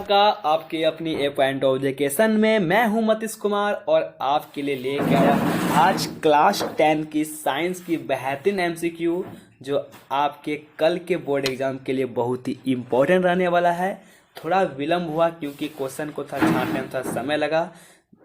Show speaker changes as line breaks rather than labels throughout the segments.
का आपके अपनी ए पॉइंट ऑफ एजुकेशन में मैं हूं मतीश कुमार और आपके लिए लेके आया आज क्लास 10 की साइंस की बेहतरीन एमसीक्यू जो आपके कल के बोर्ड एग्जाम के लिए बहुत ही इम्पोर्टेंट रहने वाला है। थोड़ा विलम्ब हुआ क्योंकि क्वेश्चन को था छांटने में थोड़ा समय लगा,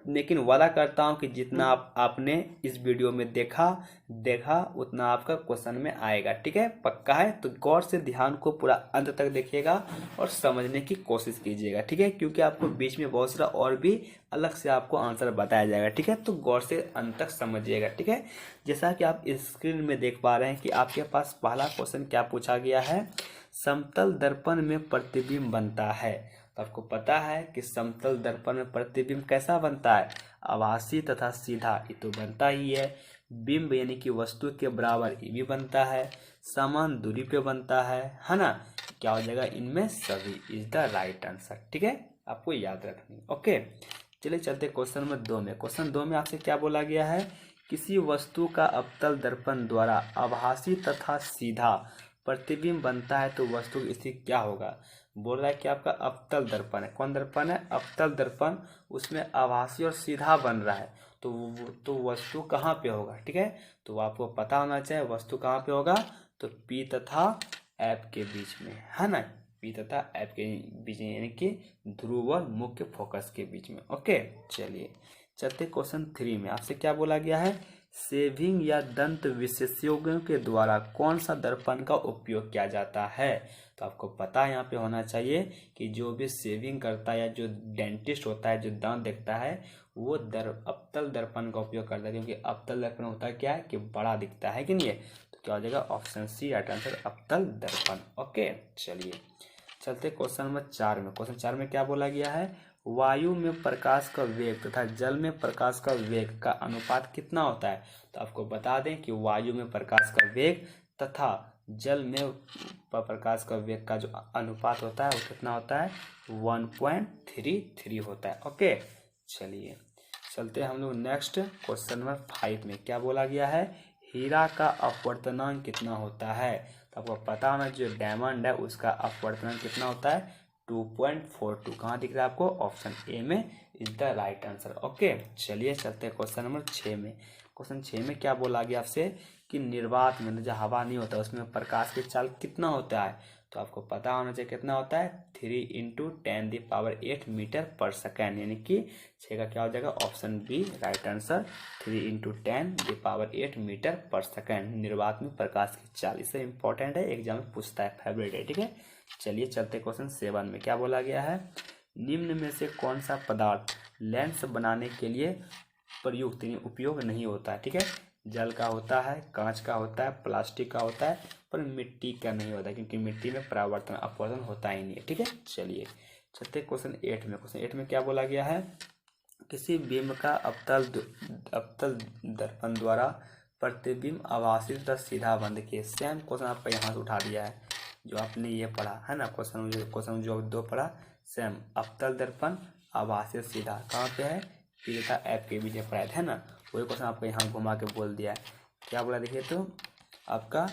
लेकिन वादा करता हूं कि जितना आपने इस वीडियो में देखा उतना आपका क्वेश्चन में आएगा। ठीक है, पक्का है? तो गौर से ध्यान को पूरा अंत तक देखिएगा और समझने की कोशिश कीजिएगा। ठीक है, क्योंकि आपको बीच में बहुत सारा और भी अलग से आपको आंसर बताया जाएगा। ठीक है, तो गौर से अंत तक समझिएगा। ठीक है, जैसा कि आप स्क्रीन में देख पा रहे हैं कि आपके पास पहला क्वेश्चन क्या पूछा गया है, समतल दर्पण में प्रतिबिंब बनता है। तो आपको पता है कि समतल दर्पण में प्रतिबिंब कैसा बनता है, आभासी तथा सीधा, ये तो बनता ही है। बिंब यानी कि वस्तु के बराबर, ये भी बनता है। समान दूरी पे बनता है ना। क्या हो जाएगा इनमें सभी, इज द राइट आंसर। ठीक है, आपको याद रखनी। ओके, चलिए चलते क्वेश्चन नंबर 2 में। क्वेश्चन 2 में आपसे क्या बोला गया है, किसी वस्तु का अवतल दर्पण द्वारा आभासी तथा सीधा प्रतिबिंब बनता है तो वस्तु की स्थिति क्या होगा। बोल रहा है कि आपका अवतल दर्पण है। कौन दर्पण है? अवतल दर्पण। उसमें आभासी और सीधा बन रहा है तो वस्तु कहाँ पे होगा। ठीक है, तो आपको पता होना चाहिए वस्तु कहाँ पे होगा, तो पी तथा एफ के बीच में, है ना। पी तथा एफ के बीच में यानी कि ध्रुव और मुख्य फोकस के बीच में। ओके, चलिए चलते क्वेश्चन 3 में। आपसे क्या बोला गया है, सेविंग या दंत विशेषज्ञों के द्वारा कौन सा दर्पण का उपयोग किया जाता है। तो आपको पता यहाँ पे होना चाहिए कि जो भी सेविंग करता है या जो डेंटिस्ट होता है, जो दांत देखता है, वो अवतल दर्पण का उपयोग करता है, क्योंकि अवतल दर्पण होता है क्या है कि बड़ा दिखता है कि नहीं है। तो क्या हो जाएगा ऑप्शन सी राइट आंसर, अवतल दर्पण। ओके, चलिए चलते क्वेश्चन नंबर 4 में। क्वेश्चन 4 में क्या बोला गया है, वायु में प्रकाश का वेग तथा जल में प्रकाश का वेग का अनुपात कितना होता है। तो आपको बता दें कि वायु में प्रकाश का वेग तथा जल में प्रकाश का वेग का जो अनुपात होता है वो कितना होता है, 1.33 होता है। ओके, चलिए चलते हैं हम लोग नेक्स्ट क्वेश्चन नंबर 5 में। क्या बोला गया है, हीरा का अपवर्तनांक कितना होता है। तो आपको पता होना जो डायमंड है उसका अपवर्तनांक कितना होता है, 2.42। कहाँ दिख रहा है आपको, ऑप्शन ए में is the right answer. Okay, चलिए चलते हैं क्वेश्चन नंबर 6 में। क्वेश्चन 6 में क्या बोला गया आपसे कि निर्वात में जो हवा नहीं होता उसमें प्रकाश की चाल कितना होता है। तो आपको पता होना चाहिए कितना होता है, 3 × 10⁸ मीटर पर सेकेंड, यानी कि 6 का क्या हो जाएगा, option B right answer, 3 × 10⁸ metre पर सेकेंड निर्वात में प्रकाश की चाल। इससे इंपॉर्टेंट है, एग्जाम में पूछता है, फेवरेट है। ठीक है, चलिए चलते क्वेश्चन 7 में। क्या बोला गया है, निम्न में से कौन सा पदार्थ लेंस बनाने के लिए प्रयुक्त उपयोग नहीं होता है। ठीक है, जल का होता है, कांच का होता है, प्लास्टिक का होता है, पर मिट्टी का नहीं होता है, क्योंकि मिट्टी में परावर्तन अपवर्तन होता ही नहीं है। ठीक है, चलिए चलते क्वेश्चन 8 में। क्वेश्चन 8 में क्या बोला गया है, किसी बिंब का अवतल दर्पण द्वारा प्रतिबिंब आभासी तथा सीधा बंद किए। सेम क्वेश्चन आपका यहाँ से उठा दिया है जो आपने ये पढ़ा है ना, क्वेश्चन जो 2 पढ़ा, सेम अवतल दर्पण आभासी सीधा कहाँ पे है, पी तथा एफ के बीच में पढ़ा है ना, वही क्वेश्चन आपको यहाँ घुमा के बोल दिया है। क्या बोला देखिए, तो आपका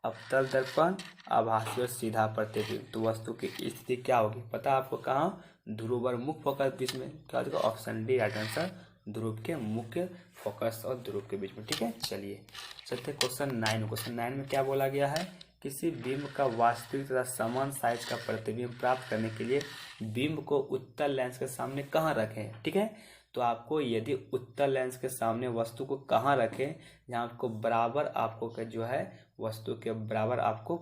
अवतल दर्पण आभासी और सीधा प्रतिबिंब, तो वस्तु की स्थिति क्या होगी पता है आपको, कहाँ, ध्रुव और मुख्य फोकस बीच में। क्या होगा, ऑप्शन डी राइट आंसर, ध्रुव के मुख्य फोकस और ध्रुव के बीच में। ठीक है, चलिए चलते क्वेश्चन 9। क्वेश्चन 9 में क्या बोला गया है, किसी बिंब का वास्तविक तथा समान साइज का प्रतिबिंब प्राप्त करने के लिए बिंब को उत्तल लेंस के सामने कहाँ रखें। ठीक है, तो आपको यदि उत्तल लेंस के सामने वस्तु को कहाँ रखें, जहाँ आपको बराबर आपको जो है वस्तु के बराबर आपको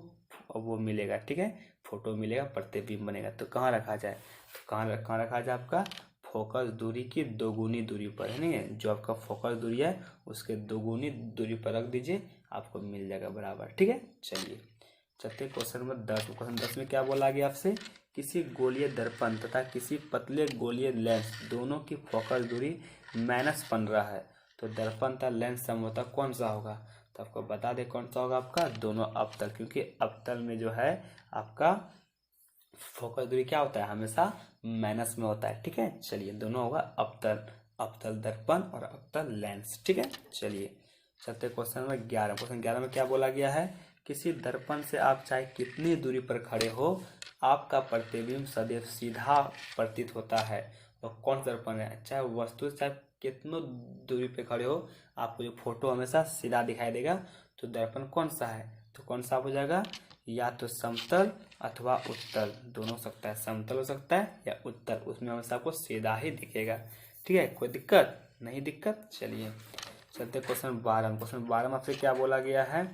वो मिलेगा। ठीक है, फोटो मिलेगा, प्रतिबिंब बनेगा, तो कहाँ रखा जाए, तो कहाँ रखा जाए, आपका फोकस दूरी की दोगुनी दूरी पर, है नहीं, जो आपका फोकस दूरी है उसके दोगुनी दूरी पर रख दीजिए, आपको मिल जाएगा बराबर। ठीक है, चलिए चलते क्वेश्चन नंबर 10। क्वेश्चन 10 में क्या बोला गया आपसे, किसी गोलीय दर्पण तथा किसी पतले गोलीय लेंस दोनों की फोकस दूरी -15 है, तो दर्पण तथा लेंस समोता कौन सा होगा। तो आपको बता दे कौन सा होगा, आपका दोनों अवतल, क्योंकि अवतल में जो है आपका फोकस दूरी क्या होता है, हमेशा माइनस में होता है। ठीक है, चलिए दोनों होगा अवतल दर्पण और अवतल लेंस। ठीक है, चलिए चलते क्वेश्चन नंबर 11। क्वेश्चन 11 में क्या बोला गया है, किसी दर्पण से आप चाहे कितनी दूरी पर खड़े हो आपका प्रतिबिंब सदैव सीधा प्रतीत होता है। तो कौन सा दर्पण है? चाहे वस्तु चाहे कितनों दूरी पे खड़े हो, आपको जो फोटो हमेशा सीधा दिखाई देगा। तो दर्पण कौन सा है? तो कौन सा हो जाएगा? या तो समतल अथवा उत्तल, दोनों हो सकता है, समतल हो सकता है या उत्तल, उसमें हमेशा आपको सीधा ही दिखेगा। ठीक है, कोई दिक्कत नहीं? दिक्कत, चलिए चलते क्वेश्चन 12। क्वेश्चन 12 में आपसे क्या बोला गया है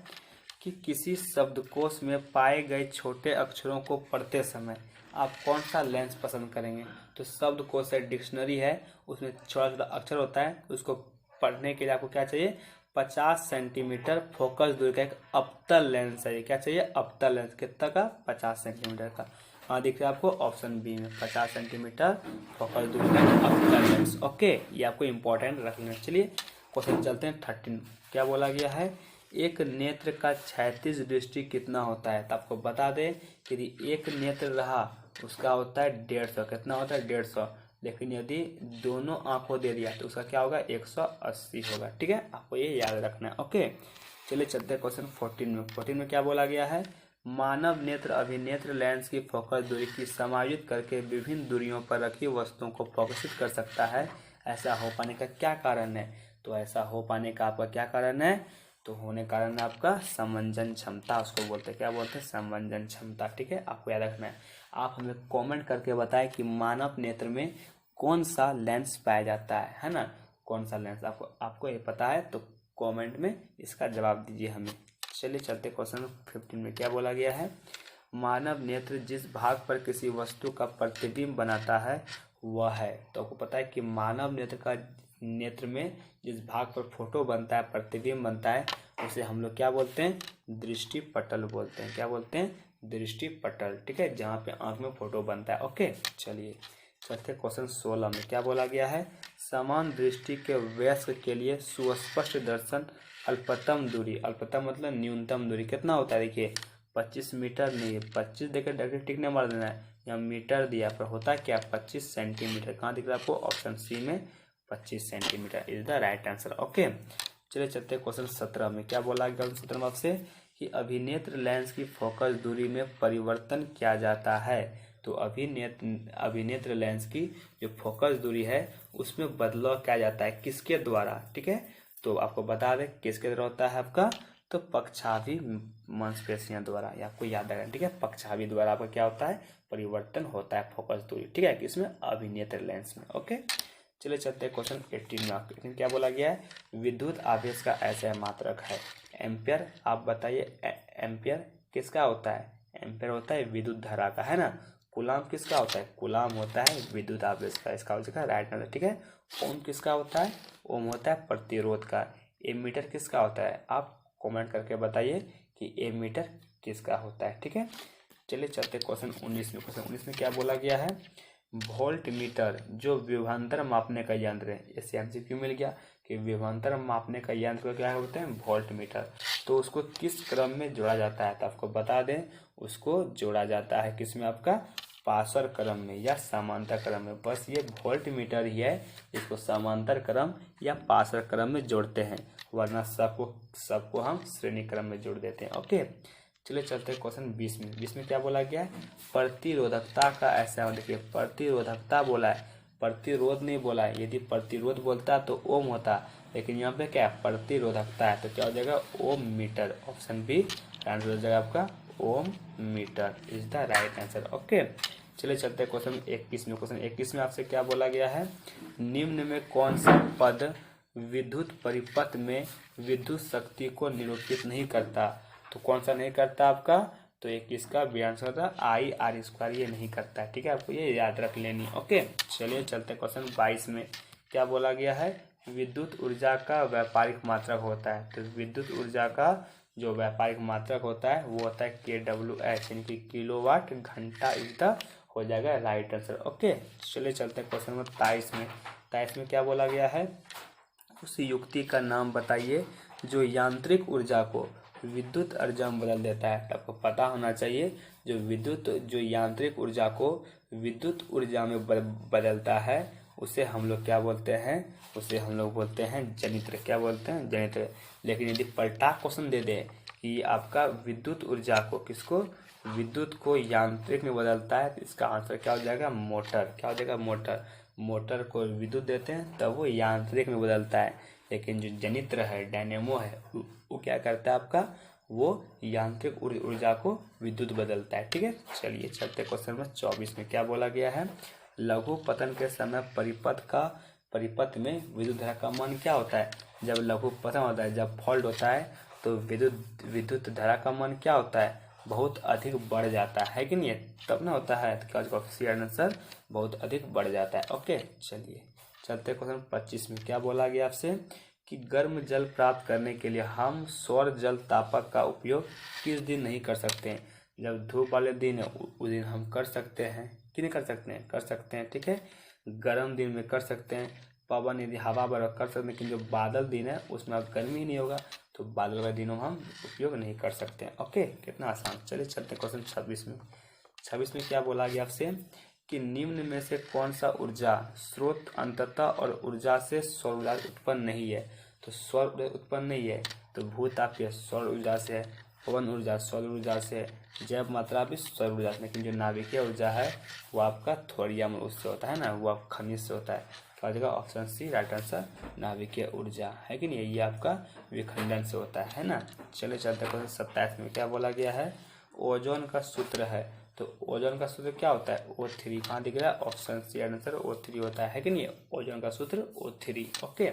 कि किसी शब्दकोश में पाए गए छोटे अक्षरों को पढ़ते समय आप कौन सा लेंस पसंद करेंगे? तो शब्दकोश है, डिक्शनरी है, उसमें छोटा छोटा अक्षर होता है, उसको पढ़ने के लिए आपको क्या चाहिए? 50 सेंटीमीटर फोकस दूरी का एक अवतल लेंस चाहिए। क्या चाहिए? अवतल लेंस। कितना का? 50 सेंटीमीटर का। हाँ, दिख रहा है आपको ऑप्शन बी में 50 सेंटीमीटर फोकस दूरी का अवतल लेंस। ओके, ये आपको इंपॉर्टेंट रख लेना। चलिए क्वेश्चन चलते हैं 13। क्या बोला गया है? एक नेत्र का क्षैतिज दृष्टि कितना होता है? तो आपको बता दें कि यदि एक नेत्र रहा उसका होता है 150। कितना होता है? 150। लेकिन यदि दोनों आंखों दे दिया तो उसका क्या होगा? 180 होगा। ठीक है, आपको ये याद रखना है। ओके, चलिए चलते हैं क्वेश्चन 14 में। 14 में क्या बोला गया है? मानव नेत्र अभिनेत्र लेंस की फोकस दूरी की समायोजित करके विभिन्न दूरियों पर रखी वस्तुओं को फोकसित कर सकता है। ऐसा हो पाने का क्या कारण है? तो ऐसा हो पाने का आपका क्या कारण है? तो होने कारण आपका समंजन क्षमता, उसको बोलते हैं। क्या बोलते हैं? समंजन क्षमता। ठीक है, आपको याद रखना है। आप हमें कमेंट करके बताएं कि मानव नेत्र में कौन सा लेंस पाया जाता है ना? कौन सा लेंस आपको ये पता है तो कमेंट में इसका जवाब दीजिए हमें। चलिए चलते क्वेश्चन 15 में। क्या बोला गया है? मानव नेत्र जिस भाग पर किसी वस्तु का प्रतिबिंब बनाता है वह है। तो आपको पता है कि मानव नेत्र में जिस भाग पर फोटो बनता है, प्रतिबिंब बनता है, उसे हम लोग क्या बोलते हैं? दृष्टि पटल बोलते हैं। क्या बोलते हैं? दृष्टि पटल। ठीक है, जहाँ पे आंख में फोटो बनता है। ओके, चलिए चलते क्वेश्चन 16 में। क्या बोला गया है? समान दृष्टि के वयस्क के लिए सुस्पष्ट दर्शन अल्पतम दूरी, अल्पतम मतलब न्यूनतम दूरी कितना होता है? देखिए 25 मीटर नहीं, 25 देकर डायरेक्ट टिक नहीं मार देना है, यहाँ मीटर दिया पर होता है क्या? 25 सेंटीमीटर। कहाँ दिख रहा है आपको? ऑप्शन सी में 25 centimetre is the right answer. Okay, चलिए चलते क्वेश्चन 17 में। क्या बोला गया 17 में आपसे कि अभिनेत्र लेंस की फोकस दूरी में परिवर्तन किया जाता है। तो अभिनेत्र लेंस की जो फोकस दूरी है उसमें बदलाव किया जाता है, किसके द्वारा? ठीक है, तो आपको बता दें किसके द्वारा होता है आपका? तो पक्षाभि मांसपेशियों द्वारा, ये आपको याद रखना। ठीक है, पक्षाभि द्वारा आपका क्या होता है? परिवर्तन होता है फोकस दूरी। ठीक है, किसमें? अभिनेत्र लेंस में। ओके, चलिए चलते हैं क्वेश्चन 18 में। लेकिन क्या बोला गया है? विद्युत आवेश का ऐसा मात्रक है एम्पियर। आप बताइए एम्पियर किसका होता है? एम्पियर होता है विद्युत धारा का, है ना। कूलाम किसका होता है? कूलाम होता है विद्युत आवेश का। इसका हो जाएगा राइट आंसर। ठीक है, ओम किसका होता है? ओम होता है प्रतिरोध का। एमीटर किसका होता है? आप कमेंट करके बताइए कि एमीटर किसका होता है। ठीक है, चलिए चलते क्वेश्चन 19 में। क्वेश्चन 19 में क्या बोला गया है? वोल्ट मीटर जो विभवांतर मापने का यंत्र है, इससे एमसीक्यू मिल गया कि विभवांतर मापने का यंत्र क्या होते हैं? Volt meter. तो उसको किस क्रम में जोड़ा जाता है? तो आपको बता दें उसको जोड़ा जाता है किसमें? आपका पासर क्रम में या समांतर क्रम में। बस ये वोल्ट मीटर ही है इसको समांतर क्रम या पासर क्रम में जोड़ते हैं, वरना सबको हम श्रेणी क्रम में जोड़ देते हैं। ओके, चलिए चलते हैं क्वेश्चन 20 में। 20 में क्या बोला गया है? प्रतिरोधकता का ऐसा, देखिए प्रतिरोधकता बोला है, प्रतिरोध नहीं बोला है। यदि प्रतिरोध बोलता तो ओम होता, लेकिन यहाँ पे क्या है? प्रतिरोधकता है, तो क्या हो जाएगा? Ohm meter. Option B answer हो जाएगा आपका ohm meter is the right answer. Okay, चलिए चलते हैं क्वेश्चन 21 में। क्वेश्चन 21 में आपसे क्या बोला गया है? निम्न में कौन सा पद विद्युत परिपथ में विद्युत शक्ति को निरूपित नहीं करता? तो कौन सा नहीं करता आपका? तो एक इसका बी आंसर होता है आई आर स्क्वायर, ये नहीं करता है। ठीक है, आपको ये याद रख लेनी। ओके, चलिए चलते क्वेश्चन 22 में। क्या बोला गया है? विद्युत ऊर्जा का व्यापारिक मात्रक होता है। तो विद्युत ऊर्जा का जो व्यापारिक मात्रक होता है वो होता है KWH, यानी कि किलोवाट घंटा इज द हो जाएगा राइट आंसर। ओके, चलिए चलते हैं क्वेश्चन नंबर 23 में। 23 में क्या बोला गया है? उस युक्ति का नाम बताइए जो यांत्रिक ऊर्जा को विद्युत ऊर्जा में बदल देता है। आपको पता होना चाहिए जो यांत्रिक ऊर्जा को विद्युत ऊर्जा में बदलता है उसे हम लोग क्या बोलते हैं? उसे हम लोग बोलते हैं जनित्र। क्या बोलते हैं? जनित्र। लेकिन यदि पलटा क्वेश्चन दे दे कि आपका विद्युत ऊर्जा को किसको विद्युत को यांत्रिक में बदलता है तो इसका आंसर क्या हो जाएगा, मोटर। क्या हो जाएगा, मोटर। मोटर को विद्युत देते हैं तब वो यांत्रिक में बदलता है, लेकिन जो जनित्र है, डायनेमो है, वो क्या करता है आपका, वो यांत्रिक ऊर्जा को विद्युत बदलता है। ठीक है, चलिए चलते क्वेश्चन नंबर 24 में क्या बोला गया है। लघु पतन के समय परिपथ में विद्युत धारा का मान क्या होता है। जब लघु पतन होता है, जब फॉल्ट होता है तो विद्युत धारा का मान क्या होता है, बहुत अधिक बढ़ जाता है कि नहीं, तब ना होता है। तो क्या होगा, सी आंसर बहुत अधिक बढ़ जाता है। ओके, चलिए चलते क्वेश्चन 25 में क्या बोला गया आपसे कि गर्म जल प्राप्त करने के लिए हम सौर जल तापक का उपयोग किस दिन नहीं कर सकते हैं। जब धूप वाले दिन है उस दिन हम कर सकते हैं कि नहीं कर सकते हैं, कर सकते हैं। ठीक है, गर्म दिन में कर सकते हैं, पवन यदि हवा बरफ कर सकते हैं, लेकिन जो बादल दिन है उसमें अब गर्मी नहीं होगा तो बादल वाले दिनों में हम उपयोग नहीं कर सकते हैं। ओके, कितना आसान। चलिए चलते क्वेश्चन 26 में। 26 में क्या बोला गया आपसे कि निम्न में से कौन सा ऊर्जा स्रोत अंततः और ऊर्जा से सौर ऊर्जा उत्पन्न नहीं है। तो सौर ऊर्जा उत्पन्न नहीं है तो भूतापीय सौर ऊर्जा से है, पवन ऊर्जा सौर ऊर्जा से, जैव मात्रा भी सौर ऊर्जा से, लेकिन जो नाभिकीय ऊर्जा है वो आपका थोरियम उससे होता है ना, वो आप खनिज से होता है। क्या हो जाएगा, ऑप्शन सी राइट आंसर, नाभिकीय ऊर्जा है कि नहीं, ये आपका विखंडन से होता है ना। चलिए चलते क्वेश्चन 27 में क्या बोला गया है। ओजोन का सूत्र है, तो ओजोन का सूत्र क्या होता है, O3। कहाँ दिख रहा है, ऑप्शन सी आंसर O3 होता है कि नहीं, ओजोन का सूत्र O3। ओके,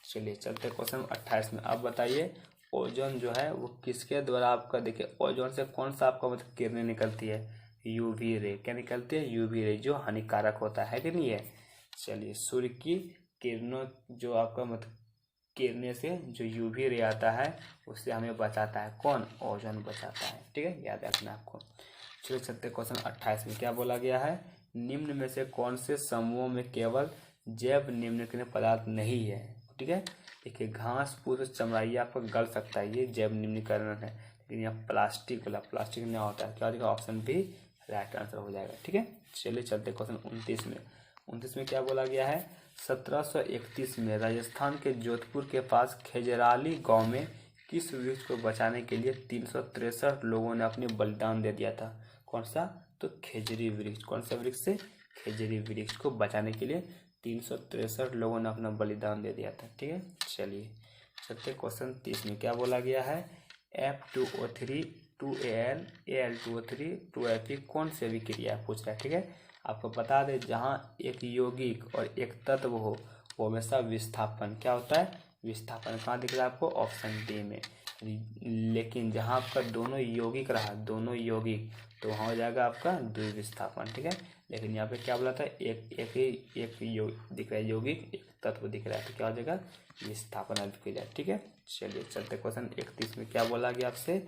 चलिए चलते क्वेश्चन 28 में। आप बताइए ओजोन जो है वो किसके द्वारा आपका, देखिए ओजोन से कौन सा आपका मतलब किरणें निकलती है, यूवी रे। क्या निकलती है, यूवी रे, जो हानिकारक होता है कि नहीं है। चलिए सूर्य की किरणों जो आपका मतलब किरणें से जो यूवी रे आता है उससे हमें बचाता है कौन, ओजोन बचाता है। ठीक है, याद रखना आपको। चलिए चलते क्वेश्चन 28 में क्या बोला गया है। निम्न में से कौन से समूहों में केवल जैव निम्नलिखित पदार्थ नहीं है। ठीक है, देखिए घास फूस चमड़ाई आपका गल सकता है, ये जैव निम्नीकरण है, लेकिन यहाँ प्लास्टिक वाला प्लास्टिक नहीं होता है। क्या होगा, ऑप्शन भी राइट आंसर हो जाएगा। ठीक है, चलिए चलते क्वेश्चन 29 में। 29 में क्या बोला गया है। 1731 में राजस्थान के जोधपुर के पास खेजराली गांव में किस वृक्ष को बचाने के लिए 363 लोगों ने अपने बलिदान दे दिया था। कौन सा, तो खेजरी वृक्ष। कौन सा वृक्ष से, खेजरी वृक्ष को बचाने के लिए 363 लोगों ने अपना बलिदान दे दिया था। ठीक है, चलिए चलते क्वेश्चन 30 में क्या बोला गया है। F2O3 2Al Al2O3 2Fe कौन सी अभिक्रिया पूछ रहा है। ठीक है, आपको बता दें जहाँ एक यौगिक और एक तत्व हो वो हमेशा विस्थापन क्या होता है, विस्थापन। कहाँ दिख रहा है आपको, ऑप्शन डी में। लेकिन जहाँ आपका दोनों यौगिक रहा, दोनों यौगिक, तो वहाँ हो जाएगा आपका द्विविस्थापन। ठीक है, लेकिन यहाँ पे क्या बोला था, एक दिख रहा है यौगिक, एक तत्व दिख रहा है, तो क्या हो जाएगा, विस्थापन अभिक्रिया। ठीक है, चलिए चलते क्वेश्चन 31 में क्या बोला गया आपसे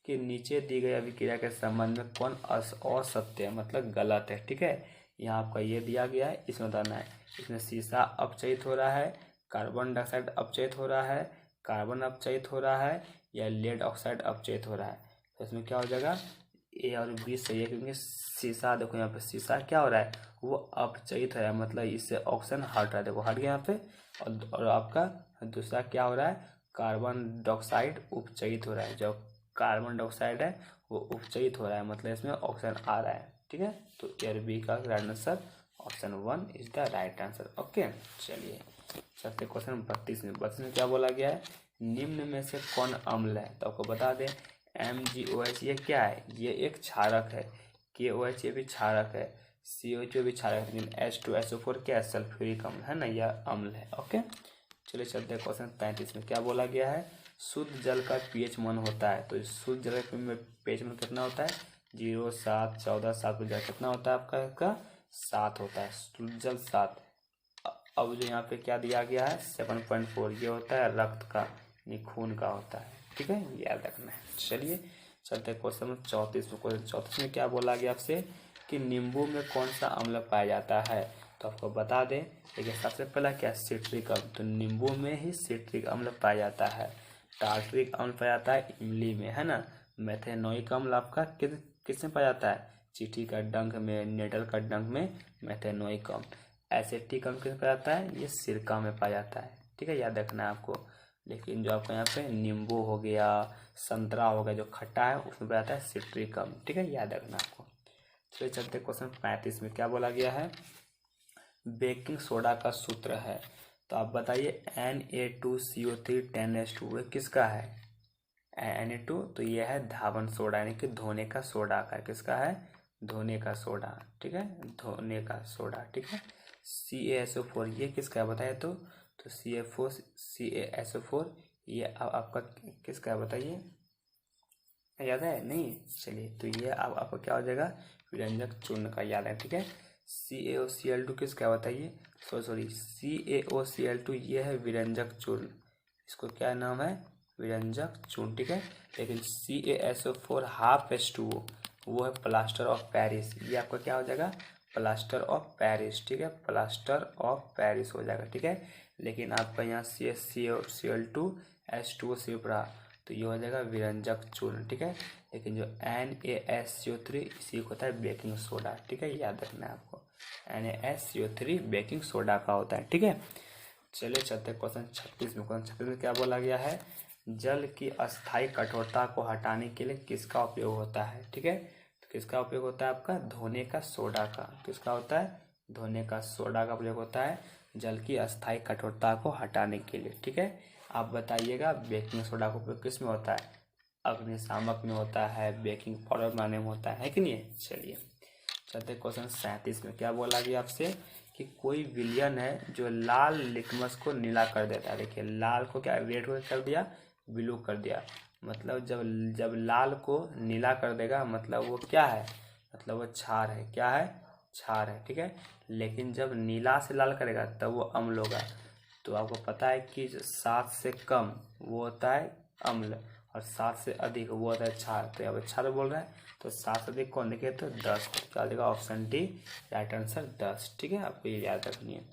कि नीचे दी गई अभिक्रिया के संबंध में कौन असत्य है, मतलब गलत है। ठीक है, यहाँ आपका ये दिया गया है, इसमें बताना है। इसमें शीशा अपचयित हो रहा है, कार्बन डाइऑक्साइड अपचयित हो रहा है, कार्बन अपचयित हो रहा है, या लेड ऑक्साइड अपचयित हो रहा है। तो इसमें क्या हो जाएगा, ए और बी सही है, क्योंकि शीशा देखो यहाँ पे शीशा क्या हो रहा है, वो अपचयित हो रहा है, मतलब इससे ऑक्सीजन हट रहा है, देखो हट गया यहाँ पे। और आपका दूसरा क्या हो रहा है, कार्बन डाइऑक्साइड उपचयित हो रहा है। जो कार्बन डाइऑक्साइड है वो उपचयित हो रहा है, मतलब इसमें ऑक्सीजन आ रहा है। ठीक है, तो एर बी का right answer option 1 is the right answer. Okay, चलिए चलते क्वेश्चन 32 में। 32 में क्या बोला गया है, निम्न में से कौन अम्ल है। तो आपको बता दें MgOH ये क्या है, ये एक क्षारक है। KOH ये भी क्षारक है, COH भी क्षारक है, लेकिन H2SO4 क्या है, सल्फ्यूरिक अम्ल है ना, यह अम्ल है। ओके, चलिए चलते हैं क्वेश्चन 35 में। क्या बोला गया है, शुद्ध जल का pH मान होता है। तो शुद्ध जल का pH मान कितना होता है, 0, 7, 14, 7 जल कितना होता है आपका 7 होता है, शुद्ध जल 7। अब जो यहाँ पे क्या दिया गया है 7.4, ये होता है रक्त का, यानी खून का होता है। ठीक है, याद रखना है। चलिए चलते हैं क्वेश्चन 34 में। क्वेश्चन 34 में क्या बोला गया आपसे कि नींबू में कौन सा अम्ल पाया जाता है। तो आपको बता दें, देखिए सबसे पहला क्या, सिट्रिक अम्ल। तो नींबू में ही सिट्रिक अम्ल पाया जाता है। टार्ट्रिक अम्ल पाया जाता है इमली में, है ना। मेथेनोइक अम्ल आपका किस में पाया जाता है, चींटी का डंक में, नेटल का डंक में मेथेनोइक अम्ल। एसिटिक अम्ल किस में पाया जाता है, ये सिरका में पाया जाता है। ठीक है, याद रखना है आपको। लेकिन जो आपका यहाँ पे नींबू हो गया, संतरा हो गया, जो खट्टा है उसमें बताता है सिट्रिकम। ठीक है, याद रखना आपको। चलिए चलते क्वेश्चन 35 में क्या बोला गया है, बेकिंग सोडा का सूत्र है। तो आप बताइए Na2CO3 10H2 किसका है, Na2, तो ये है धावन सोडा यानी कि धोने का सोडा का। किसका है, धोने का सोडा। ठीक है, धोने का सोडा। ठीक है, CaSO4 ये किसका है बताइए तो CaSO4 ये आपका किसका है बताइए, याद है नहीं? चलिए, तो ये अब आपका क्या हो जाएगा, विरंजक चूर्ण का, याद है। ठीक है, CaOCl2 किसका बताइए, सॉरी CaOCl2 ये है विरंजक चूर्ण, इसको क्या नाम है, विरंजक चूर्ण। ठीक है, लेकिन CaSO4 ½ वो है प्लास्टर ऑफ पेरिस, ये आपका क्या हो जाएगा, प्लास्टर ऑफ पेरिस। ठीक है, प्लास्टर ऑफ पेरिस हो जाएगा। ठीक है, लेकिन आपका यहाँ CaCl2 H2O सिर्फ रहा तो ये हो जाएगा विरंजक चूर्ण। ठीक है, लेकिन जो NaSCO3 इसी को होता है बेकिंग सोडा। ठीक है, याद रखना है आपको, NaSCO3 बेकिंग सोडा का होता है। ठीक है, चलिए चलते हैं क्वेश्चन 36 में। क्वेश्चन 36 में क्या बोला गया है, जल की अस्थायी कठोरता को हटाने के लिए किसका उपयोग होता है। ठीक है, तो किसका उपयोग होता है, आपका धोने का सोडा का। किसका होता है, धोने का सोडा का उपयोग होता है जल की अस्थायी कठोरता को हटाने के लिए। ठीक है, आप बताइएगा बेकिंग सोडा का उपयोग किस में होता है, अग्निशामक में होता है, बेकिंग पाउडर बनाने में होता है कि नहीं। चलिए चलते क्वेश्चन 37 में। क्या बोला गया आपसे कि कोई विलयन है जो लाल लिटमस को नीला कर देता है। देखिए, लाल को क्या रेड कर दिया, ब्लू कर दिया, मतलब जब लाल को नीला कर देगा मतलब वो क्या है, मतलब वो क्षार है। क्या है, क्षार है। ठीक है, लेकिन जब नीला से लाल करेगा तब वो अम्ल होगा। तो आपको पता है कि 7 से कम वो होता है अम्ल और 7 से अधिक वो होता है क्षार। तो अब क्षार बोल रहा है तो 7 से अधिक कौन देखिए तो 10, क्या देगा ऑप्शन डी, राइट आंसर 10। ठीक है, आपको ये याद रखनी है।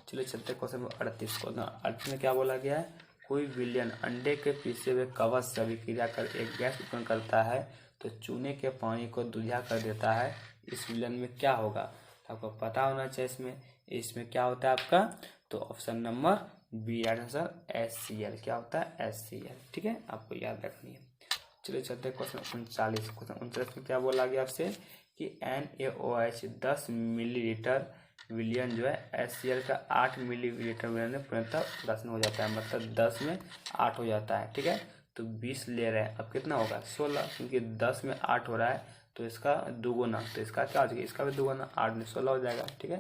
चलिए चलते क्वेश्चन 38 को। 38 में क्या बोला गया है, कोई विलयन अंडे के पीसे हुए कवच से अभिक्रिया कर एक गैस उत्पन्न करता है तो चूने के पानी को दूधिया कर देता है, इस विलयन में क्या होगा। आपको पता होना चाहिए इसमें क्या होता है आपका, तो option number B answer HCl। क्या होता है, HCl। ठीक है, आपको याद रखनी है। चलिए चलते हैं क्वेश्चन 39। क्वेश्चन 39 में क्या बोला गया आपसे कि NaOH 10 मिलीलीटर विलयन जो है HCl का 8 मिलीलीटर विलयन में पूर्णतः उदासीन हो जाता है, मतलब 10 में 8 हो जाता है। ठीक है, तो 20 ले रहे हैं, अब कितना होगा 16, क्योंकि 10 में 8 हो रहा है तो इसका दुगुना, तो इसका क्या हो जाएगा, इसका भी दुगुना, 8 में 16 हो जाएगा। ठीक है,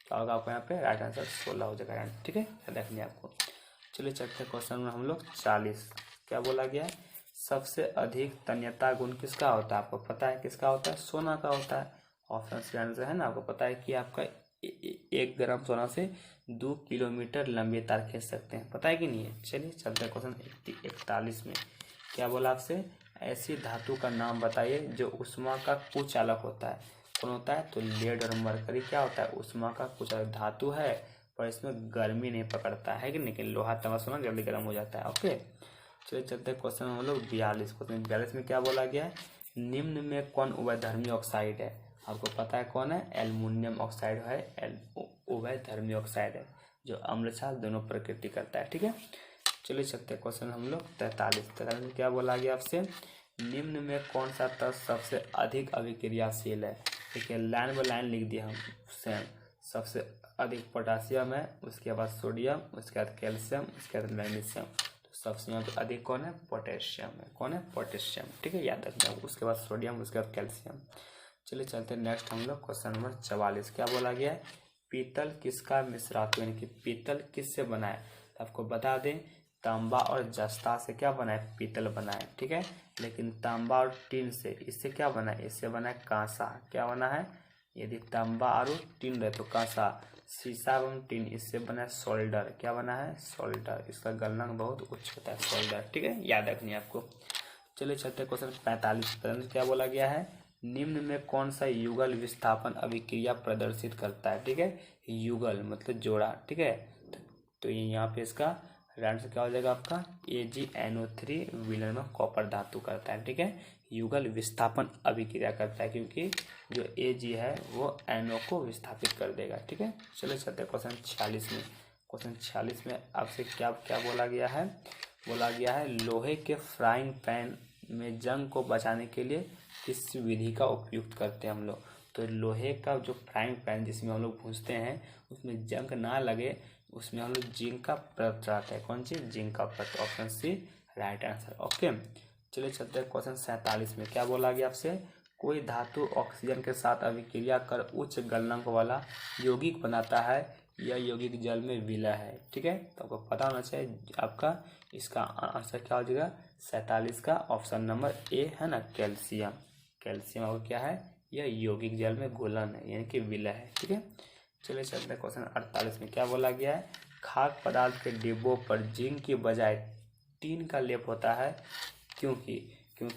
क्या होगा आपको यहाँ पे राइट आंसर 16 हो जाएगा। ठीक है, याद रखनी है आपको। चलिए चलते हैं क्वेश्चन में हम लोग 40। क्या बोला गया है, सबसे अधिक तन्यता गुण किसका होता है, आपको पता है किसका होता है, सोना का होता है। ऑप्शन सी आंसर है ना, आपको पता है कि आपका 1 ग्राम सोना से 2 किलोमीटर लंबी तार खींच सकते हैं, पता है कि नहीं है। चलिए चलते हैं क्वेश्चन 41 में। क्या बोला आपसे, ऐसी धातु का नाम बताइए जो उष्मा का कुचालक होता है। कौन होता है, तो लेड और मरकरी क्या होता है, उष्मा का कुचालक धातु है पर इसमें गर्मी नहीं पकड़ता है कि नहीं, लोहा तांबा सोना जल्दी गर्म हो जाता है। ओके, चलिए चलते हैं क्वेश्चन हम लोग 42। क्वेश्चन 42 में क्या बोला गया है, निम्न में कौन उभयधर्मी ऑक्साइड है। आपको पता है कौन है, एल्युमिनियम ऑक्साइड है, उभयधर्मी ऑक्साइड है जो अम्ल क्षार दोनों प्रकृति करता है। ठीक है, चलिए चलते हैं क्वेश्चन हम लोग 43 में। क्या बोला गया आपसे, निम्न में कौन सा तत्व सबसे अधिक अभिक्रियाशील है। देखिए, लाइन बाय लाइन लिख दिया हम सेम। सबसे अधिक पोटासियम है, उसके बाद सोडियम, उसके बाद कैल्शियम, उसके बाद मैग्नीशियम। तो सबसे यहाँ पे अधिक कौन है, पोटेशियम है। कौन है, पोटेशियम। ठीक है, याद रखना, उसके बाद सोडियम, उसके बाद कैल्शियम। चलिए चलते हैं नेक्स्ट हम लोग क्वेश्चन नंबर 44। क्या बोला गया है, पीतल किसका मिश्रात्व, यानी कि पीतल किससे बना है। आपको बता दें तांबा और जस्ता से क्या बना है, पीतल बना है। ठीक है, लेकिन तांबा और टीन से, इससे क्या बना है, इससे बना है कांसा। क्या बना है, यदि तांबा और टीन रहे तो कांसा, शीशा एवं टीन इससे बना है सोल्डर। क्या बना है, सोल्डर, इसका गलनांक बहुत उच्च होता है सोल्डर। ठीक है, याद रखनी है आपको। चलिए चलते क्वेश्चन 45। क्या बोला गया है, निम्न में कौन सा युगल विस्थापन अभिक्रिया प्रदर्शित करता है। ठीक है, युगल मतलब जोड़ा। ठीक है, तो ये यहाँ पे इसका आंसर क्या हो जाएगा आपका, AgNO3 विलयन में कॉपर धातु करता है। ठीक है, युगल विस्थापन अभिक्रिया करता है क्योंकि जो Ag है वो NO को विस्थापित कर देगा। ठीक है, चलिए चलते हैं क्वेश्चन 46 में। क्वेश्चन 46 में आपसे क्या क्या बोला गया है, बोला गया है लोहे के फ्राइंग पैन में जंग को बचाने के लिए किस विधि का उपयोग करते हैं हम लोग। तो लोहे का जो फ्राइंग पैन जिसमें हम लोग भूनते हैं उसमें जंग ना लगे उसमें हम लोग जिंक का प्रयोग चढ़ाते हैं। कौन चीज़? जिंक का प्रयोग। Option C right answer. Okay, चलिए चलते हैं क्वेश्चन 47 में। क्या बोला गया आपसे? कोई धातु ऑक्सीजन के साथ अभिक्रिया कर उच्च गलनांक वाला यौगिक बनाता है, यह यौगिक जल में विलय है। ठीक है, तो आपको पता होना चाहिए आपका इसका आंसर क्या हो जाएगा 47 का ऑप्शन नंबर ए है ना, कैल्शियम। कैल्शियम आपको क्या है? यह यौगिक जल में घुलन है यानी कि विलय है। ठीक है, चलिए चलते हैं क्वेश्चन 48 में। क्या बोला गया है? खाद्य पदार्थ के डिब्बों पर जिंक की बजाय टीन का लेप होता है क्योंकि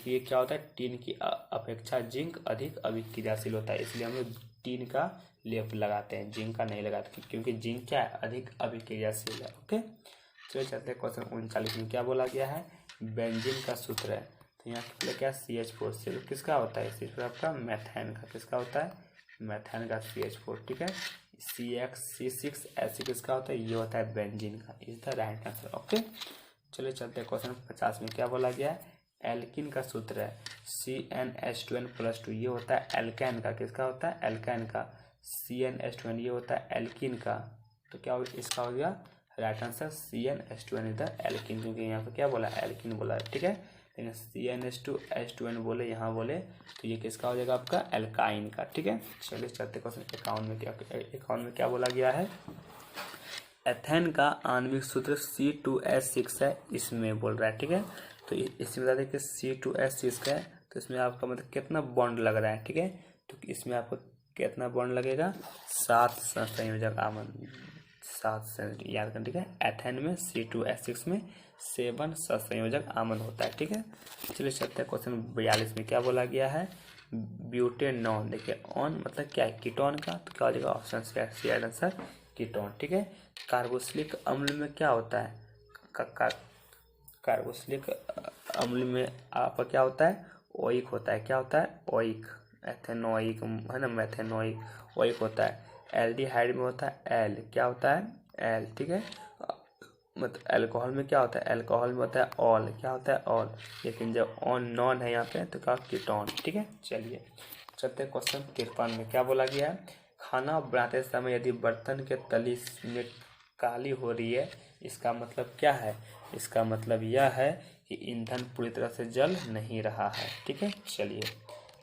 ये क्या होता है? टीन की अपेक्षा जिंक अधिक अभिक्रियाशील होता है, इसलिए हम लोग टीन का लेप लगाते हैं, जिंक का नहीं लगाते क्योंकि जिंक क्या है? अधिक अभिक्रियाशील है। ओके, चलिए चलते हैं क्वेश्चन 39 में। क्या बोला गया है? बेंजीन का सूत्र है, तो यहाँ क्या CH4 से किसका होता है? CH4 आपका मैथेन का। किसका होता है? मैथेन का CH4। ठीक है, CH6 किसका होता है? ये होता है बेंजीन का। Is the right answer. Okay, चलिए चलते हैं क्वेश्चन 50 में। क्या बोला गया है? एल्किन का सूत्र है CnH2n+2। ये होता है एल्केन का। किसका होता है? एल्केन का। CnH2n ये होता है एल्किन का। तो क्या होगा? इसका हो गया right answer CnH2n is the alkene, क्योंकि यहाँ पे क्या बोला? एल्किन बोला है। ठीक है, लेकिन CnH2H2n बोले, यहाँ बोले तो ये किसका हो जाएगा? आपका एल्काइन का। ठीक है, चलिए चलते क्वेश्चन 51 में क्या बोला गया है? एथेन का आणविक सूत्र C2H6 है, इसमें बोल रहा है। ठीक है, तो इसमें बता दें कि C2H6 का है, तो इसमें आपका मतलब कितना बॉन्ड लग रहा है। ठीक है, तो इसमें आपको कितना बॉन्ड लगेगा? 7 संयोजक आमन, 7 से याद करें। ठीक है, एथेन में C2H6 में 7 संयोजक आमन होता है। ठीक है, चलिए चलते हैं क्वेश्चन 42 में। क्या बोला गया है? ब्यूटेनॉन। देखिए ऑन मतलब क्या है? कीटोन का। तो क्या हो जाएगा? Option C answer ketone. ठीक है, कार्बोक्सिलिक अम्ल में क्या होता है? कार्बोक्सिलिक अम्ल में आपका क्या होता है? ओइक होता है। क्या होता है? ओइक। एथेनोइक है ना, मैथेनोइक ओइक होता है। एल्डिहाइड में होता है एल। क्या होता है? एल। ठीक है, मतलब अल्कोहल में क्या होता है? अल्कोहल में होता है ऑल। क्या होता है? ऑल। लेकिन जब ऑन नॉन है यहाँ पे तो क्या? कीटोन। ठीक है, चलिए चलते क्वेश्चन 53 में। क्या बोला गया है? खाना बनाते समय यदि बर्तन के तली में काली हो रही है, इसका मतलब क्या है? इसका मतलब यह है कि ईंधन पूरी तरह से जल नहीं रहा है। ठीक है, चलिए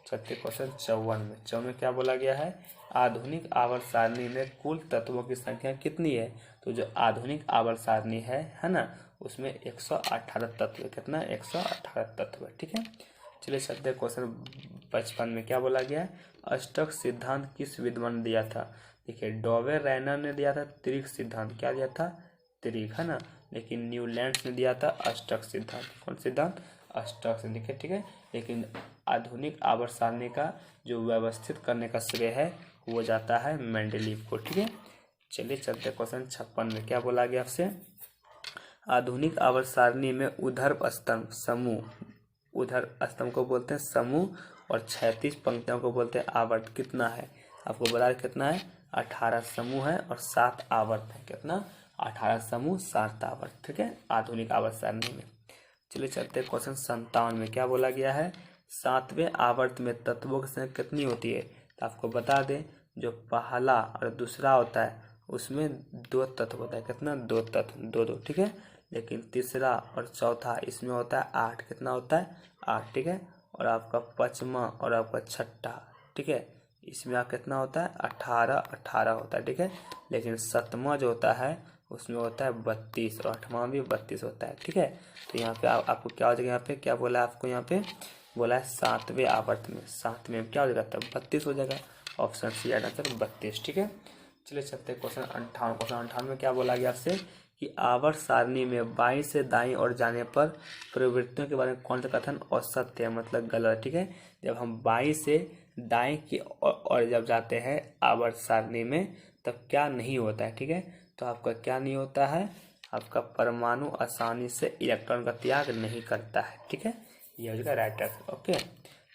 चलते क्वेश्चन 54 में। क्या बोला गया है? आधुनिक आवर्त सारणी में कुल तत्वों की संख्या कितनी है? तो जो आधुनिक आवर्त सारणी है ना, उसमें 118 तत्व। कितना? 118 तत्व। ठीक है, चलिए चलते क्वेश्चन 55 में। क्या बोला गया है? अष्टक सिद्धांत किस विद्वान ने दिया था? देखिए डॉवे रैनर ने दिया था त्रिक सिद्धांत। क्या दिया था? त्रिक, है ना, लेकिन न्यूलैंड्स ने दिया था अष्टक सिद्धांत। कौन सिद्धांत? अष्टक से। देखिए ठीक है, लेकिन आधुनिक आवर्त सारणी का जो व्यवस्थित करने का श्रेय है वो जाता है मेंडलीव को। ठीक है, चलिए चलते क्वेश्चन 56 में। क्या बोला गया आपसे? आधुनिक आवर्त सारणी में ऊर्ध्व स्तंभ समूह, ऊर्ध्व स्तंभ को बोलते हैं समूह, और क्षैतिज पंक्तियों को बोलते हैं आवर्त। कितना है? आपको बता दें कितना है? 18 समूह है और 7 आवर्त है। कितना? 18 समूह 7 आवर्त। ठीक है, आधुनिक आवर्त सारणी में। चलिए चलते हैं क्वेश्चन 57 में। क्या बोला गया है? 7वें आवर्त में तत्वों की संख्या कितनी होती है? तो आपको बता दें जो पहला और दूसरा होता है उसमें 2 तत्व होता है। कितना? 2 तत्व, 2 ठीक है, लेकिन तीसरा और चौथा इसमें होता है 8। कितना होता है? 8। ठीक है, और आपका 5वां और आपका 6ठा, ठीक है, इसमें आप कितना होता है? 18 होता है। ठीक है, लेकिन 7वां जो होता है उसमें होता है 32 और 8वां भी 32 होता है। ठीक है, तो यहाँ पे आपको क्या हो जाएगा? यहाँ पे क्या बोला है आपको? यहाँ पे बोला है 7वें आवर्त में, 7वें में क्या हो जाएगा? तब 32 हो जाएगा। Option C answer 32। ठीक है, चलिए चलते हैं क्वेश्चन 58। क्वेश्चन 58 में क्या बोला गया आपसे? कि आवर्त सारणी में बाईं से दाईं ओर जाने पर प्रवृत्तियों के बारे में कौन सा कथन असत्य है, मतलब गलत। ठीक है, जब हम बाईं से दाएं की ओर जब जाते हैं आवर्त सारणी में तब क्या नहीं होता है? ठीक है, तो आपका क्या नहीं होता है? आपका परमाणु आसानी से इलेक्ट्रॉन का त्याग नहीं करता है। ठीक है, ये हो जाएगा राइट आंसर। ओके,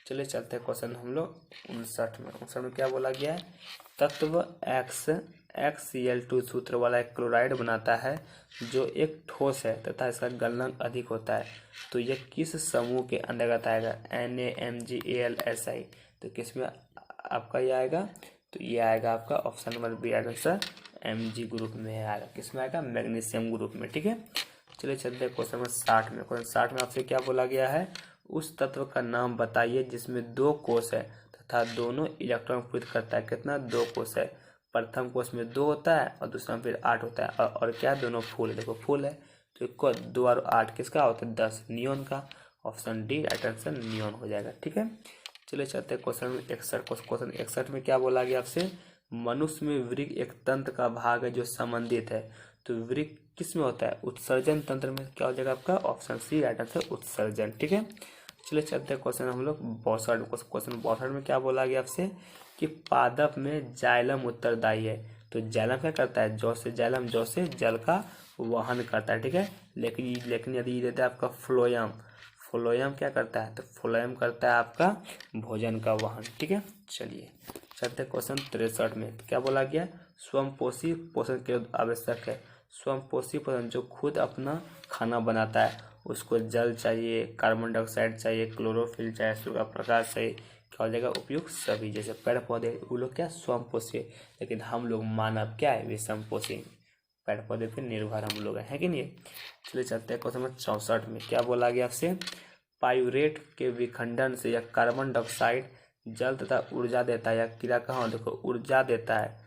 चलिए चलते हैं क्वेश्चन हम लोग 59 में क्या बोला गया है, तत्व HCl2 सूत्र वाला एक क्लोराइड बनाता है जो एक ठोस है तथा इसका गलनांक अधिक होता है, तो यह किस समूह के अंतर्गत आएगा, NaMgAlSi। तो किस में आपका ये आएगा, तो ये आएगा आपका option number B answer Mg group में आएगा। किस में आएगा, मैग्नीशियम ग्रुप में। ठीक है, चलिए चलते हैं क्वेश्चन नंबर 60 में। क्वेश्चन 60 में आपसे क्या बोला गया है, उस तत्व का नाम बताइए जिसमें 2 कोष है तथा दोनों इलेक्ट्रॉन पूरित करता है। कितना, 2 कोष है। प्रथम कोष में 2 होता है और दूसरा में फिर 8 होता है। और क्या, दोनों फूल है। देखो फूल है तो 2 और 8 किसका होता है, 10, नियोन का। Option D right answer neon हो जाएगा। ठीक है, चलिए चलते हैं क्वेश्चन 61। क्वेश्चन 61 में क्या बोला गया आपसे, मनुष्य में वृक्क एक तंत्र का भाग है जो संबंधित है, तो वृक्क किस में होता है, उत्सर्जन तंत्र में। क्या हो जाएगा आपका, ऑप्शन सी राइट आंसर उत्सर्जन। ठीक है, चलिए चलते हैं क्वेश्चन हम लोग 62। क्वेश्चन 62 में क्या बोला गया आपसे कि पादप में जाइलम उत्तरदायी है, तो जाइलम क्या करता है, जौ से जाइलम, जौ से जल का वहन करता है। ठीक है, लेकिन यदि ये देता है आपका फ्लोयम, फ्लोयम क्या करता है, तो फ्लोयम करता है आपका भोजन का वहन। ठीक है, चलिए चलते क्वेश्चन 63 में। क्या बोला गया, स्वयंपोषी पोषण के आवश्यक है। स्वयंपोषी पोषण जो खुद अपना खाना बनाता है, उसको जल चाहिए, कार्बन डाइऑक्साइड चाहिए, क्लोरोफिल चाहिए, सूर्य प्रकाश चाहिए। क्या हो जाएगा, उपयुक्त सभी। जैसे पेड़ पौधे वो लोग क्या स्वयंपोषी, लेकिन हम लोग मानव क्या है, विषमपोषी, पेड़ पौधे पे निर्भर हम लोग है कि नहीं। चलिए चलते हैं क्वेश्चन नंबर 64 में। क्या बोला गया आपसे, पायूरेट के विखंडन से या कार्बन डाइऑक्साइड जल तथा ऊर्जा देता है, या क्रिया कहाँ, देखो ऊर्जा देता है।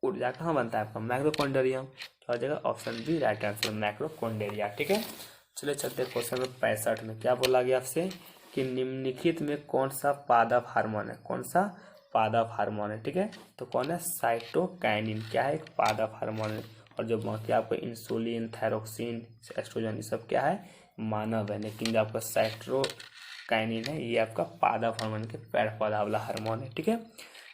ऊर्जा कहाँ बनता है आपका, माइक्रोकॉन्ड्रियम। क्या हो जाएगा, option B right answer mitochondria. ठीक है, चलिए चलते हैं क्वेश्चन नंबर 65 में। क्या बोला गया आपसे कि निम्नलिखित में कौन सा पादप हार्मोन है, कौन सा पादप हार्मोन है। ठीक है, तो कौन है, साइटोकाइनिन। क्या है, एक पादप हार्मोन है। और जो बाकी आपको इंसुलिन, थायरोक्सिन, एस्ट्रोजन, ये सब क्या है, मानव है। लेकिन जो आपका साइटोकाइनिन है ये आपका पादप हार्मोन के पेड़ पौधा वाला हार्मोन है। ठीक है,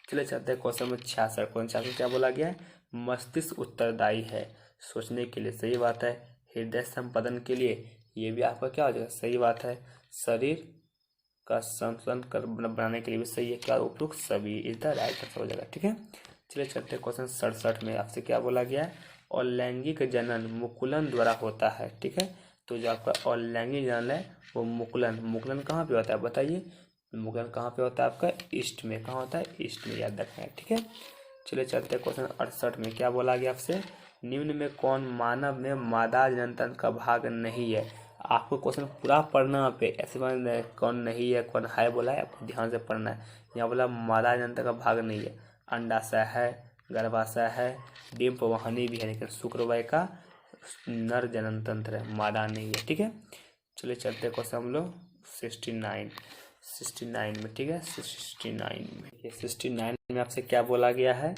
चलिए चलते हैं क्वेश्चन में 66। क्वेश्चन 66 क्या बोला गया है, मस्तिष्क उत्तरदायी है सोचने के लिए, सही बात है। हृदय संपादन के लिए, ये भी आपका क्या हो जाएगा, सही बात है। शरीर का संतुलन बनाने के लिए भी सही है। क्या, उपयुक्त सभी, इधर राइट आंसर हो जाएगा। ठीक है, चलिए चलते हैं क्वेश्चन 67 में। आपसे क्या बोला गया है, और लैंगिक जनन मुकुलन द्वारा होता है। ठीक है, तो जो आपका अलैंगिक जनन है वो मुकुलन कहाँ पे होता है, बताइए। मुकुलन कहाँ पे होता है आपका, ईस्ट में। कहाँ होता है, ईस्ट में, याद रखना है। ठीक है, चलिए चलते हैं क्वेश्चन 68 में। क्या बोला गया आपसे, निम्न में कौन मानव में मादा जनन तंत्र का भाग नहीं है। आपको क्वेश्चन पूरा पढ़ना पे, ऐसे कौन नहीं है कौन है बोला है, आपको ध्यान से पढ़ना है। यहाँ बोला मादा जनन तंत्र का भाग नहीं है, अंडाशय है, गर्भाशय है, डिंबवाहिनी भी है, लेकिन शुक्रवार का नर जनन तंत्र है, मादा नहीं है। ठीक है, चलिए चलते क्वेश्चन हम लोग 69 में। ठीक है, 69 में आपसे क्या बोला गया है,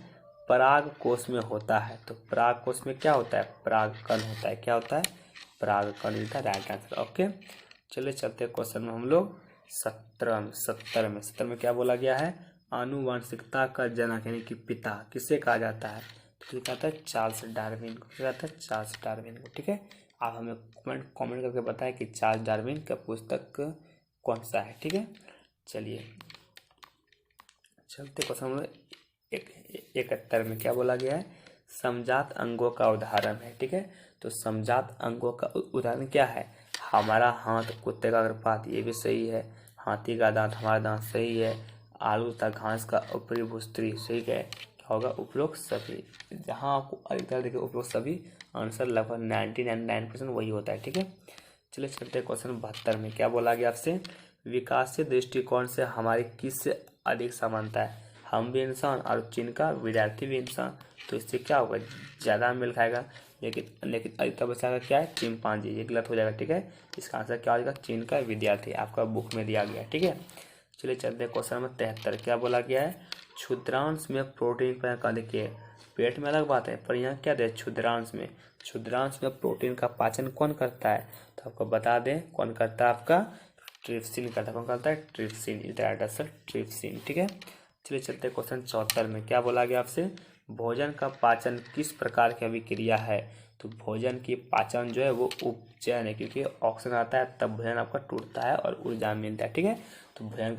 पराग कोष में होता है। तो पराग कोष में क्या होता है, परागकण होता है। क्या होता है, परागकण, मिलता है राइट आंसर। ओके, चलिए चलते क्वेश्चन में हम लोग 70 में क्या बोला गया है, आनुवंशिकता का जनक यानी कि पिता किसे कहा जाता है, तो कहता है चार्ल्स डार्विन को। क्या कहता है, चार्ल्स डार्विन को। ठीक है, आप हमें कमेंट करके बताएं कि चार्ल्स डार्विन का पुस्तक कौन सा है। ठीक है, चलिए चलते क्वेश्चन में 71 में। क्या बोला गया है, समजात अंगों का उदाहरण है। ठीक है, तो समजात अंगों का उदाहरण क्या है, हमारा हाथ, कुत्ते का गर्भपात, ये भी सही है। हाथी का दांत, हमारा दांत, सही है। आलू तथा घास का ऊपरी भूस्त्री, सही है। क्या होगा, उपरोक्त सभी। जहाँ आपको अधिकतर देखिए उपरोक्त सभी, आंसर लगभग 99% वही होता है। ठीक है, चलिए चलते हैं क्वेश्चन 72 में। क्या बोला गया आपसे, विकासीय दृष्टिकोण से हमारी किससे अधिक समानता है, हम भी इंसान और चीन का विद्यार्थी भी इंसान, तो इससे क्या होगा, ज़्यादा मिल खाएगा। लेकिन अधिकतर बच्चा का क्या है, चिंपांजी, ये गलत हो जाएगा। ठीक है, इसका आंसर क्या हो जाएगा, चीन का विद्यार्थी, आपका बुक में दिया गया है। ठीक है, चलिए चलते हैं क्वेश्चन नंबर 73। क्या बोला गया है, क्षुद्रांश में प्रोटीन का, देखिए पेट में अलग बात है, पर यहाँ क्या दे, क्षुद्रांश में प्रोटीन का पाचन कौन करता है, तो आपको बता दें कौन करता है, आपका ट्रिप्सिन करता है। कौन करता है, ट्रिप्सिन, ट्रिप्सिन। ठीक है, चलिए चलते क्वेश्चन 74 में। क्या बोला गया आपसे, भोजन का पाचन किस प्रकार की अभिक्रिया है, तो भोजन की पाचन जो है वो उपचयन है, क्योंकि ऑक्सीजन आता है तब भोजन आपका टूटता है और ऊर्जा मिलता है। ठीक है, तो भोजन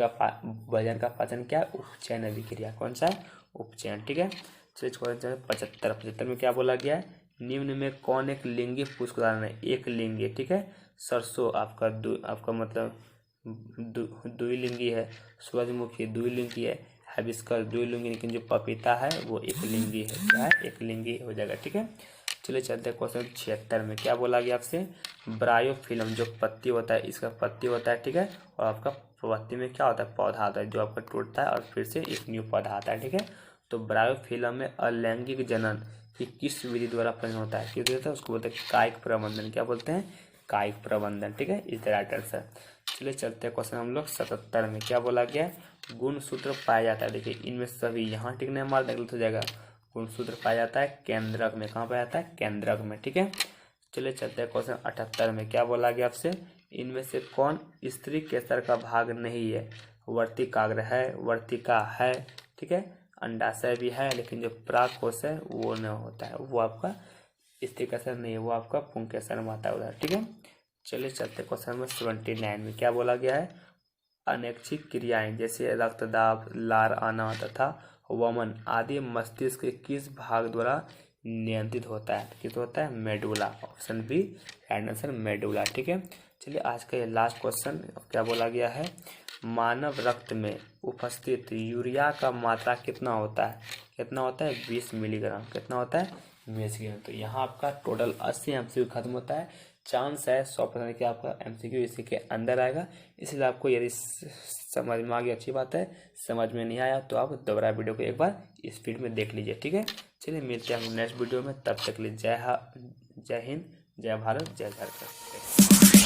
का पाचन क्या है? उपचयन अभिक्रिया। कौन सा है? उपचयन। ठीक है, चलिए क्वेश्चन 75 में क्या बोला गया है? निम्न में कौन एक लिंगी पुष्प उदाहरण है? एक लिंगी। ठीक है, सरसों आपका मतलब द्विलिंगी है, सूरजमुखी द्विलिंगी है, हाइबिस्कस द्विलिंगी, लेकिन जो पपीता है वो एक लिंगी है। क्या है? एक लिंगी हो जाएगा। ठीक है, चलिए चलते हैं क्वेश्चन 76 में। क्या बोला गया आपसे? ब्रायोफिल्म जो पत्ती होता है, इसका पत्ती होता है। ठीक है, और आपका पत्ती में क्या होता है? पौधा होता है, जो आपका टूटता है और फिर से एक न्यू पौधा आता है। ठीक है, तो ब्रायोफिल्म में अलैंगिक जनन की किस विधि द्वारा प्रजनन होता है? क्यों होता है? उसको बोलते हैं कायिक प्रबंधन। क्या बोलते हैं? कायिक प्रबंधन। ठीक है, इज द राइट आंसर। चलिए चलते हैं क्वेश्चन हम लोग 77 में। क्या बोला गया? गुणसूत्र पाया जाता है। देखिए इनमें सभी, यहाँ टिकने मार गलत हो जाएगा। गुणसूत्र पाया जाता है केंद्रक में। कहाँ पाया जाता है? केंद्रक में। ठीक है, चलिए चलते हैं क्वेश्चन 78 में। क्या बोला गया आपसे? इनमें से कौन स्त्री केसर का भाग नहीं है? वर्तिकाग्र है, वर्तिका है। ठीक है, अंडाशय भी है, लेकिन जो प्राकोष है वो न होता है, वो आपका स्त्री केसर नहीं है, वो आपका पुंकेसर में आता है उधर। ठीक है, चलिए चलते क्वेश्चन नंबर 79 में। क्या बोला गया है? अनैच्छिक क्रियाएं जैसे रक्तदाब, लार आना तथा वमन आदि मस्तिष्क के किस भाग द्वारा नियंत्रित होता है? किस होता है? Medulla. Option B right answer, medulla. ठीक है, चलिए आज का ये लास्ट क्वेश्चन। क्या बोला गया है? मानव रक्त में उपस्थित यूरिया का मात्रा कितना होता है? कितना होता है? 20 मिलीग्राम। कितना होता है? 20 मिलीग्राम। तो यहाँ आपका टोटल 80 MCQ खत्म होता है। चांस है 100% कि आपका MCQ इसी के अंदर आएगा। इसलिए आपको यदि समझ में आ गया अच्छी बात है, समझ में नहीं आया तो आप दोबारा वीडियो को एक बार स्पीड में देख लीजिए। ठीक है, चलिए मिलते हैं हम नेक्स्ट वीडियो में। तब तक के लिए जय हिंद, जय भारत, जय झारखंड।